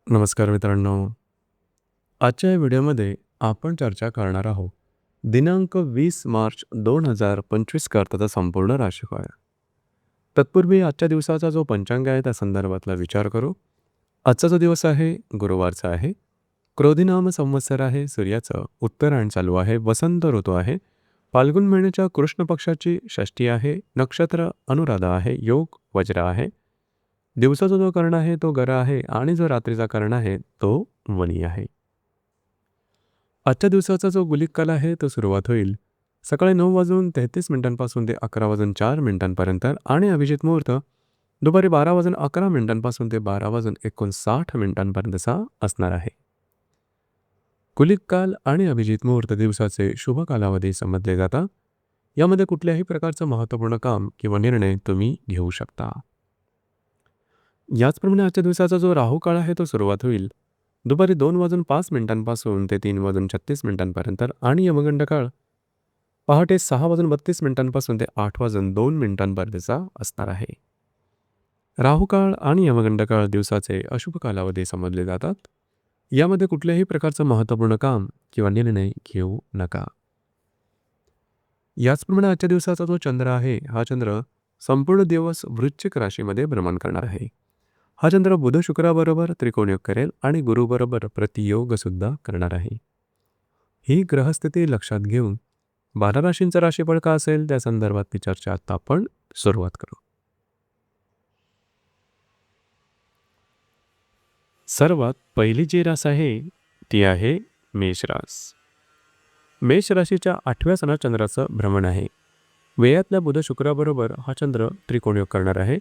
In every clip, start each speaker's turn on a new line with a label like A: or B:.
A: नमस्कार मित्रांनो. आजच्या या व्हिडिओमध्ये आपण चर्चा करणार आहोत दिनांक 20 मार्च 2025 करताचा संपूर्ण राशीफळ. तत्पूर्वी आजच्या दिवसाचा जो पंचांग आहे त्या संदर्भातला विचार करू. आजचा जो दिवस आहे गुरुवारचा आहे. क्रोधिनाम संवत्सर आहे. सूर्याचं उत्तरायण चालू आहे. वसंत ऋतू आहे. फाल्गुन महिन्याच्या कृष्ण पक्षाची षष्ठी आहे. नक्षत्र अनुराधा आहे. योग वज्र आहे. दिवसाचा जो कर्ण आहे तो गर आहे आणि जो रात्रीचा कर्ण आहे तो वनी आहे. आजच्या दिवसाचा जो गुलिक काल आहे तो सुरुवात होईल सकाळी 9:33 ते 11:04 आणि अभिजित मुहूर्त दुपारी 12:11 ते 12:59 असणार आहे. गुलिक काल आणि अभिजित मुहूर्त दिवसाचे शुभ कालावधी समजले जातात. यामध्ये कुठल्याही प्रकारचं महत्त्वपूर्ण काम किंवा निर्णय तुम्ही घेऊ शकता. याचप्रमाणे आजच्या दिवसाचा जो राहू काळ आहे तो सुरुवात होईल दुपारी 2:05 ते 3:36 आणि यमगंड काळ पहाटे 6:32 ते 8:02 असणार आहे. राहू काळ आणि यमगंड काळ दिवसाचे अशुभ कालावधी समजले जातात. यामध्ये कुठल्याही प्रकारचं महत्त्वपूर्ण काम किंवा निर्णय घेऊ नका. याचप्रमाणे आजच्या दिवसाचा जो चंद्र आहे हा चंद्र संपूर्ण दिवस वृश्चिक राशीमध्ये भ्रमण करणार आहे. हा चंद्र बुध शुक्राबरोबर त्रिकोणयोग करेल आणि गुरुबरोबर प्रतियोग सुद्धा करणार आहे. ही ग्रहस्थिती लक्षात घेऊन 12 राशींचा राशीफळ का असेल त्या संदर्भातली चर्चा आता आपण सुरुवात करू. सर्वात पहिली जी रास आहे ती आहे मेष रास. मेष राशीच्या 8व्या सणात चंद्राचं भ्रमण आहे. व्ययातल्या बुध शुक्राबरोबर हा चंद्र त्रिकोणयोग करणार आहे.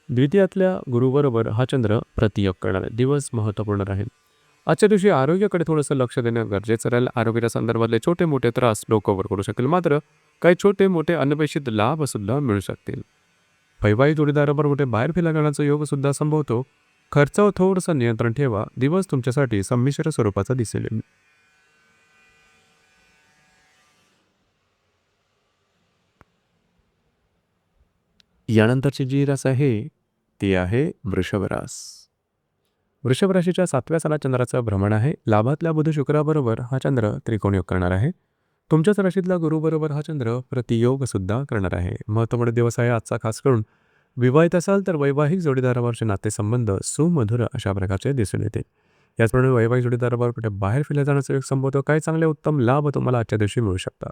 A: द्वितीयातल्या गुरुबरोबर हा चंद्र प्रतियोग करणार आहे. दिवस महत्त्वपूर्ण राहील. आजच्या दिवशी आरोग्याकडे थोडंसं लक्ष देणं गरजेचं राहील. आरोग्याच्या संदर्भातले छोटे मोठे त्रास कव्हर करू शकेल, मात्र काही छोटे मोठे अनपेक्षित लाभ सुद्धा मिळू शकतील. वैवाहिक जोडीदाराबरोबर मोठे बाहेर फिरायला जाण्याचा योग सुद्धा संभवतो. खर्चावर थोडंसं नियंत्रण ठेवा. दिवस तुमच्यासाठी संमिश्र स्वरूपाचा दिसेल. यानंतरची जी रास आहे ती आहे वृषभ रास. वृषभ राशीच्या 7व्या सणात चंद्राचं भ्रमण आहे. लाभातल्या बुध शुक्राबरोबर हा चंद्र त्रिकोणयोग करणार आहे. तुमच्याच राशीतला गुरुबरोबर हा चंद्र प्रतियोग सुद्धा करणार आहे. महत्त्वपूर्ण दिवस आहे आजचा. खास करून विवाहित असाल तर वैवाहिक जोडीदारावरचे नातेसंबंध सुमधुर अशा प्रकारचे दिसून येते. याचप्रमाणे वैवाहिक जोडीदाराबरोबर कुठे बाहेर फिरल्या जाण्याचा योग संभवतो. काही चांगले उत्तम लाभ तुम्हाला आजच्या दिवशी मिळू शकतात.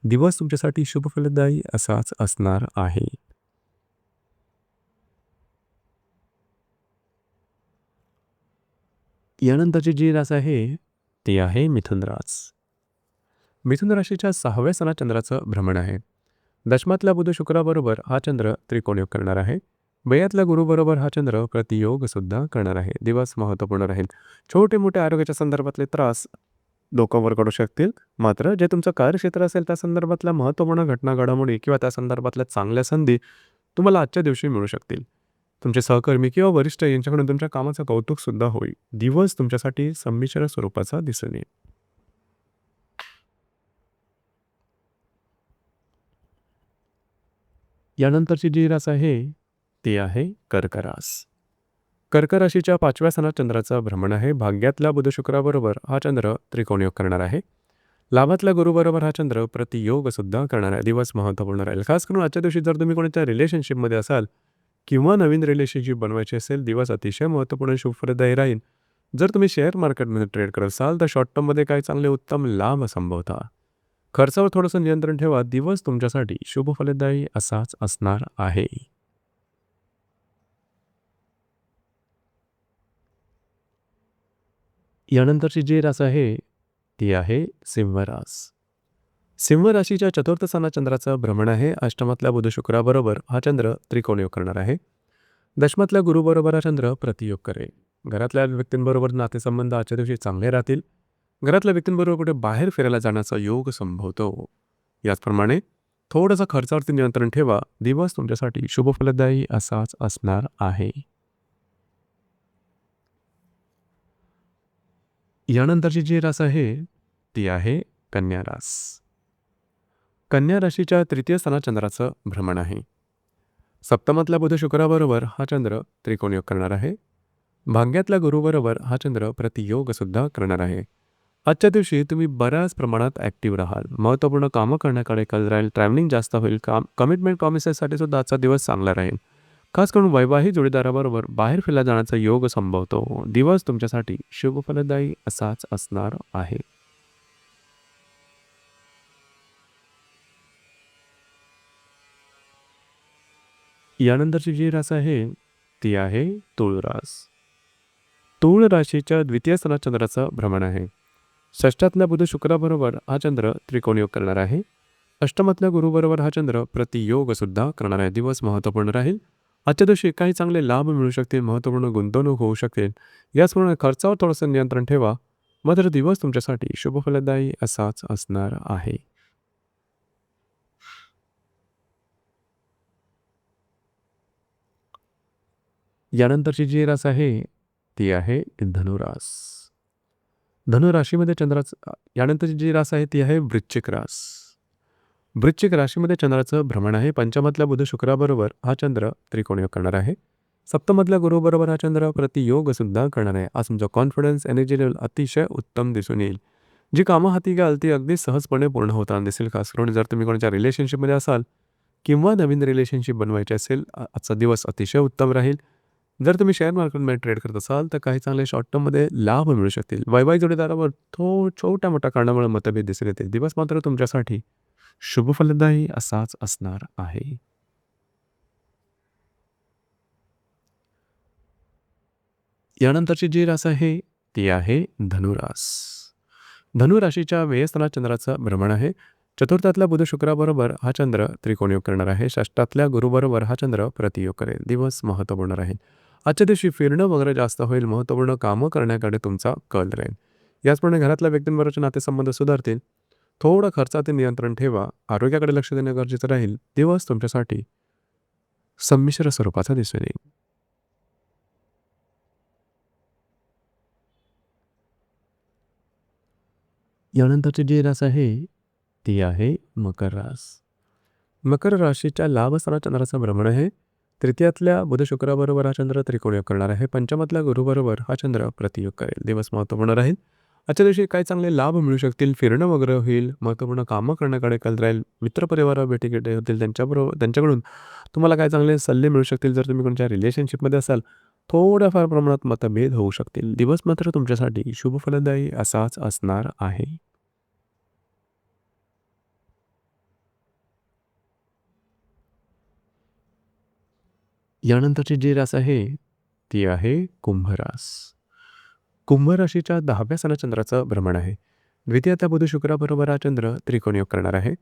A: दिवस तुमच्यासाठी शुभ फलदायी असाच असणार आहे. यानंतरची जी रास आहे ती आहे मिथुन रास. मिथुन राशीच्या 6व्या सणात चंद्राचं भ्रमण आहे. दशमातल्या बुध शुक्राबरोबर हा चंद्र त्रिकोणयोग करणार आहे. व्ययातल्या गुरुबरोबर हा चंद्र प्रतियोग सुद्धा करणार आहे. दिवस महत्त्वपूर्ण राहील. छोटे मोठे आरोग्याच्या संदर्भातले त्रास डोक्यावर करू शकतील, मात्र जे तुमचं कार्यक्षेत्र असेल त्या संदर्भातल्या महत्त्वपूर्ण घटना घडामोडी किंवा त्या संदर्भातल्या चांगल्या संधी तुम्हाला आजच्या दिवशी मिळू शकतील. तुमचे सहकर्मी किंवा वरिष्ठ यांच्याकडून तुमच्या कामाचं कौतुक सुद्धा होईल. दिवस तुमच्यासाठी संमिश्र स्वरूपाचा दिसून येईल. यानंतरची जी रास आहे ती आहे कर्क रास. कर्क राशीच्या 5व्या सणात चंद्राचं भ्रमण आहे. भाग्यातल्या बुध शुक्राबरोबर हा चंद्र त्रिकोणयोग करणार आहे. लाभातल्या गुरुबरोबर हा चंद्र प्रतियोग सुद्धा करणार आहे. दिवस महत्त्वपूर्ण राहील. खास करून आजच्या दिवशी जर तुम्ही कोणाच्या रिलेशनशिपमध्ये असाल किंवा नवीन रिलेशनशिप बनवायची असेल, दिवस अतिशय महत्त्वपूर्ण शुभफलदायी राहील. जर तुम्ही शेअर मार्केटमध्ये ट्रेड करत असाल तर शॉर्ट टर्ममध्ये काही चांगले उत्तम लाभ संभवतात. खर्चावर थोडंसं नियंत्रण ठेवा. दिवस तुमच्यासाठी शुभ फलदायी असाच असणार आहे. यानंतरची जी रास आहे ती आहे सिंह रास. सिंह राशीच्या 4थ्या सणात चंद्राचं भ्रमण आहे. अष्टमातल्या बुध शुक्राबरोबर हा चंद्र त्रिकोणयोग करणार आहे. दशमातल्या गुरुबरोबर हा चंद्र प्रतियोग करेल. घरातल्या व्यक्तींबरोबर नातेसंबंध आजच्या दिवशी चांगले राहतील. घरातल्या व्यक्तींबरोबर कुठे बाहेर फिरायला जाण्याचा योग संभवतो. याचप्रमाणे थोडंसं खर्चावरती नियंत्रण ठेवा. दिवस तुमच्यासाठी शुभफलदायी असाच असणार आहे. यानंतरची जी रास आहे ती आहे कन्या रास. कन्या राशीच्या 3य स्थानात चंद्राचं भ्रमण आहे. सप्तमातल्या बुध शुक्राबरोबर हा चंद्र त्रिकोणयोग करणार आहे. भाग्यातल्या गुरुबरोबर हा चंद्र प्रतियोग सुद्धा करणार आहे. आजच्या दिवशी तुम्ही बऱ्याच प्रमाणात ॲक्टिव्ह राहाल. महत्त्वपूर्ण कामं करण्याकडे कल राहील. ट्रॅव्हलिंग जास्त होईल. कमिटमेंट प्रॉमिसेससाठी सुद्धा आजचा दिवस चांगला राहील. खास करून वैवाहिक जोडीदाराबरोबर बाहेर फिरायला जाण्याचा योग संभवतो. दिवस तुमच्यासाठी शुभ फलदायी असाच असणार आहे. यानंतरची जी रास आहे ती आहे तुळ रास. तुळ राशीच्या द्वितीय स्थानात चंद्राचं भ्रमण आहे. षष्ठातल्या बुध शुक्राबरोबर हा चंद्र त्रिकोणयोग करणार आहे. अष्टमातल्या गुरुबरोबर हा चंद्र प्रतियोग सुद्धा करणार आहे. दिवस महत्त्वपूर्ण राहील. आजच्या दिवशी काही चांगले लाभ मिळू शकतील. महत्त्वपूर्ण गुंतवणूक होऊ शकेल. याचप्रमाणे खर्चावर थोडंसं नियंत्रण ठेवा. मात्र दिवस तुमच्यासाठी शुभफलदायी असाच असणार आहे. यानंतरची जी रास आहे ती आहे धनुरास. धनुराशीमध्ये चंद्राचं यानंतरची जी रास आहे ती आहे वृश्चिक रास. वृश्चिक राशीमध्ये चंद्राचं भ्रमण आहे. पंचमातल्या बुध शुक्राबरोबर हा चंद्र त्रिकोणयोग करणार आहे. सप्तमातल्या गुरुबरोबर हा चंद्र प्रतियोग सुद्धा करणार आहे. आज तुमचा कॉन्फिडन्स एनर्जी लेवल अतिशय उत्तम दिसून येईल. जी कामं हाती घ्याल ती अगदी सहजपणे पूर्ण होताना दिसेल. खास करून जर तुम्ही कोणाच्या रिलेशनशिपमध्ये असाल किंवा नवीन रिलेशनशिप बनवायची असेल आजचा दिवस अतिशय उत्तम राहील. जर तुम्ही शेअर मार्केटमध्ये ट्रेड करत असाल तर काही चांगले शॉर्ट टर्ममध्ये लाभ मिळू शकतील. वैवाहिक जोडीदारावर छोट्या मोठ्या कारणामुळे मतभेद दिसून येतील. दिवस मात्र तुमच्यासाठी शुभफलदायी असाच असणार आहे. यानंतरची जी रास आहे ती आहे धनुरास. धनुराशीच्या व्ययस्थानात चंद्राचं भ्रमण आहे. चतुर्थातल्या बुध शुक्राबरोबर हा चंद्र त्रिकोणयोग करणार आहे. षष्ठातल्या गुरुबरोबर हा चंद्र प्रतियोग करेल. दिवस महत्त्वपूर्ण राहील. आजच्या दिवशी फिरणं वगैरे जास्त होईल. महत्त्वपूर्ण कामं करण्याकडे तुमचा कल राहील. याचप्रमाणे घरातल्या व्यक्तींबरोबरचे नातेसंबंध सुधारतील. थोडं खर्चातील नियंत्रण ठेवा. आरोग्याकडे लक्ष देणं गरजेचं राहील. दिवस तुमच्यासाठी संमिश्र स्वरूपाचा दिसून येईल. यानंतरची जी रास आहे ती आहे मकर रास. मकर राशीच्या लाभ स्थानात चंद्राचं भ्रमण आहे. तृतीयातल्या बुध शुक्राबरोबर हा चंद्र त्रिकोणयोग करणार आहे. पंचमातल्या गुरुबरोबर हा चंद्र प्रतियोग करेल. दिवस महत्त्वपूर्ण राहील. आजच्या दिवशी काही चांगले लाभ मिळू शकतील. फिरणं वगैरे होईल. महत्त्वपूर्ण कामं करण्याकडे कल राहील. मित्रपरिवार भेटीगाठी होतील. त्यांच्याकडून तुम्हाला काही चांगले सल्ले मिळू शकतील. जर तुम्ही कोणत्या रिलेशनशिपमध्ये असाल थोड्याफार प्रमाणात मतभेद होऊ शकतील. दिवस मात्र तुमच्यासाठी शुभफलदायी असाच असणार आहे. यानंतरची जी रास आहे ती आहे कुंभ रास. कुंभ राशीच्या 10व्या स्थानात चंद्राचं भ्रमण आहे. द्वितीयातल्या बुध शुक्राबरोबर हा चंद्र त्रिकोणयोग करणार आहे.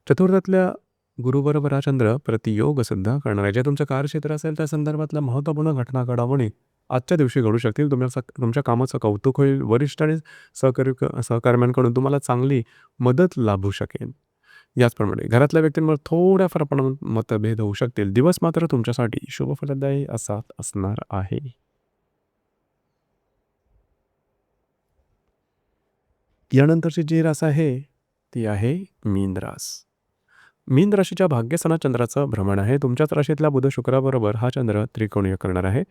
A: चतुर्थातल्या गुरुबरोबर हा चंद्र प्रतियोग सुद्धा करणार आहे. जे तुमचं कार्यक्षेत्र असेल त्या संदर्भातल्या महत्त्वपूर्ण घटना घडामोडी आजच्या दिवशी घडू शकतील. तुमच्या कामाचं कौतुक होईल. वरिष्ठ आणि सहकर्म्यांकडून तुम्हाला चांगली मदत लाभू शकेल. याचप्रमाणे घरातल्या व्यक्तींवर थोड्याफार प्रमाणात मतभेद होऊ शकतील. दिवस मात्र तुमच्यासाठी शुभफलदायी असा असणार आहे. यानंतरची जी रास आहे ती आहे मीन रास. मीन राशीच्या भाग्यस्थानात चंद्राचं भ्रमण आहे. तुमच्याच राशीतल्या बुध शुक्राबरोबर हा चंद्र त्रिकोणीय करणार आहे.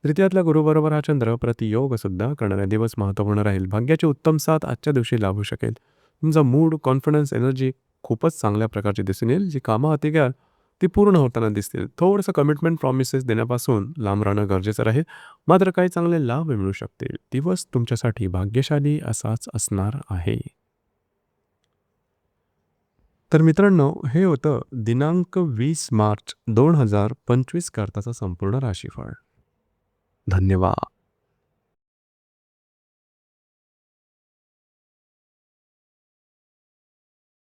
A: तृतीयातल्या गुरुबरोबर हा चंद्र प्रतियोग सुद्धा करणार आहे. दिवस महत्त्वपूर्ण राहील. भाग्याची उत्तम साथ आजच्या दिवशी लाभू शकेल. तुमचा मूड, कॉन्फिडन्स, एनर्जी खूपच चांगल्या प्रकारची दिसून येईल. जी कामं हाती घ्याल ती पूर्ण होताना दिसतील. थोडंसं कमिटमेंट प्रॉमिसेस देण्यापासून लांब राहणं गरजेचं राहील. मात्र काही चांगले लाभ मिळू शकतील. दिवस तुमच्यासाठी भाग्यशाली असाच असणार आहे. तर मित्रांनो, हे होतं दिनांक 20 मार्च 2025 करताचं संपूर्ण राशीफळ. धन्यवाद.